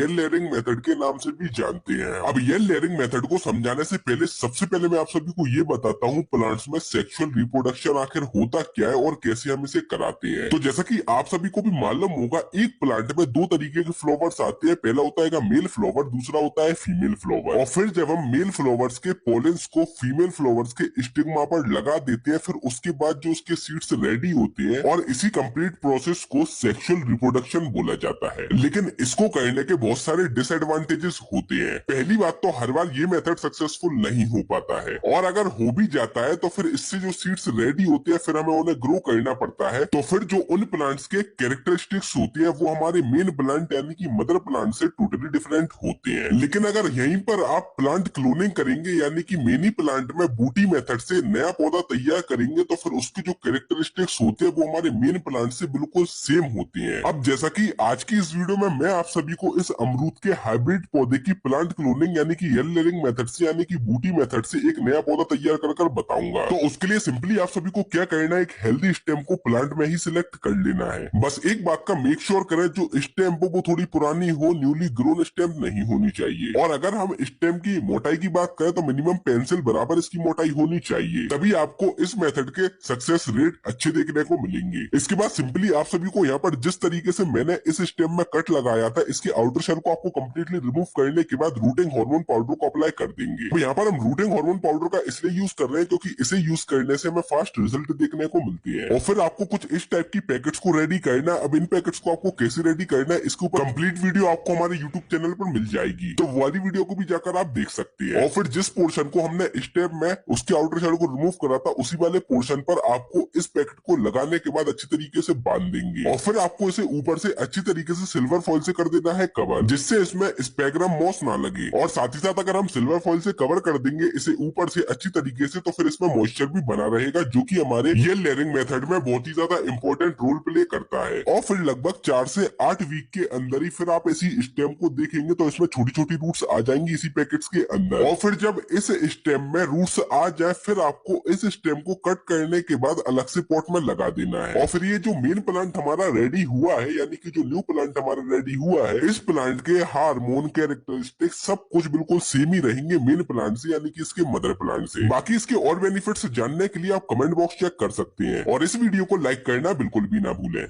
L layering method के नाम से भी जानते हैं। अब येल लेयरिंग मेथड को समझाने से पहले सबसे पहले मैं आप सभी को ये बताता हूँ प्लांट्स में सेक्सुअल रिप्रोडक्शन आखिर होता क्या है और कैसे हम इसे कराते हैं। तो जैसा कि आप सभी को भी मालूम होगा, एक प्लांट में दो तरीके के फ्लावर्स आते हैं। पहला होता है मेल फ्लावर, दूसरा होता है फीमेल फ्लावर। और फिर जब हम मेल फ्लावर्स के पोलेंस को फीमेल फ्लावर्स के स्टिग्मा पर लगा देते हैं, फिर उसके बाद जो उसके सीड्स रेडी होते हैं और इसी कंप्लीट प्रोसेस को सेक्सुअल रिप्रोडक्शन बोला जाता है। लेकिन इसको करने के बहुत सारे डिसएडवांटेजेस होते हैं। पहली बात तो हर बार ये मेथड सक्सेसफुल नहीं हो पाता है, और अगर हो भी जाता है तो फिर इससे जो सीड्स रेडी होते हैं फिर हमें उन्हें ग्रो करना पड़ता है। तो फिर जो उन प्लांट्स के कैरेक्टरिस्टिक्स होती है वो हमारे मेन प्लांट यानी कि मदर प्लांट से टोटली डिफरेंट होते हैं। लेकिन अगर यहीं पर आप प्लांट क्लोनिंग करेंगे यानी कि मिनी प्लांट में बूटी मेथड से नया पौधा तैयार करेंगे, तो फिर उसकी जो कैरेक्टरिस्टिक्स होते हैं वो हमारे मेन प्लांट से बिल्कुल सेम होती हैं। अब जैसा कि आज की इस वीडियो में मैं आप सभी को इस अमरूद के हाइब्रिड पौधे की प्लांट क्लोनिंग यानी कि येल लेयरिंग मेथड से यानी कि बूटी मेथड से एक नया पौधा तैयार कर बताऊंगा। तो उसके लिए सिंपली आप सभी को क्या करना है, एक हेल्दी स्टेम को प्लांट में ही सिलेक्ट कर लेना है। बस एक बात का मेक श्योर करें, जो स्टेम वो थोड़ी पुरानी हो, न्यूली ग्रोन स्टेम नहीं होनी चाहिए। और अगर हम स्टेम की मोटाई की बात करें तो मिनिमम पेंसिल बराबर इसकी मोटाई होनी चाहिए, तभी आपको इस मेथड के सक्सेस रेट अच्छे देखने को मिलेंगे। इसके बाद सिंपली आप सभी को यहाँ पर जिस तरीके से मैंने इस स्टेम में कट लगाया था, इसके आउटर शेल को आपको कंप्लीटली रिमूव करने के बाद रूटिंग हार्मोन पाउडर को अप्लाई कर देंगे। तो यहाँ पर हम रूटिंग हार्मोन पाउडर का इसलिए यूज कर रहे हैं क्योंकि इसे यूज करने से हमें फास्ट रिजल्ट देखने को मिलती है। और फिर आपको कुछ इस टाइप की पैकेट्स को रेडी करना है। अब इन पैकेट्स को आपको कैसे रेडी करना है, इसके ऊपर कंप्लीट वीडियो आपको हमारे यूट्यूब चैनल पर मिल जाएगी, तो वाली वीडियो को भी जाकर आप देख सकते हैं। और फिर जिस पोर्शन को हमने स्टेप में उसके आउटर शेल को रिमूव करा था, उसी वाले पोर्शन पर आपको इस पैकेट को लगाने के बाद अच्छी तरीके से बांध देंगे। और फिर आपको इसे ऊपर से अच्छी तरीके से सिल्वर फॉइल से कर देना है कवर, जिससे इसमें स्पेग्रम मॉस ना लगे। और साथ ही साथ अगर हम सिल्वर फॉइल से कवर कर देंगे इसे ऊपर से अच्छी तरीके से, तो फिर इसमें मॉइस्चर भी बना रहेगा, जो कि हमारे येल लेयरिंग मेथड में बहुत ही ज्यादा इंपॉर्टेंट रोल प्ले करता है। और फिर लगभग 4 से 8 वीक के अंदर ही फिर आप इसी स्टेम को देखेंगे तो इसमें छोटी छोटी रूट्स आ जाएंगी इसी पैकेट्स के अंदर। और फिर जब इस स्टेम में रूट्स आ जाए, फिर आपको इस स्टेम को कट करने के बाद अलग से पॉट में लगा देना है। और फिर ये जो मेन प्लांट हमारा रेडी हुआ है, यानी कि जो न्यू प्लांट हमारा रेडी हुआ है, इस प्लांट के हार्मोन कैरेक्टरिस्टिक सब कुछ बिल्कुल सेम ही रहेंगे मेन प्लांट से यानी कि इसके मदर प्लांट से। बाकी इसके और बेनिफिट्स जानने के लिए आप कमेंट बॉक्स चेक कर सकते हैं, और इस वीडियो को लाइक करना बिल्कुल भी ना भूलें।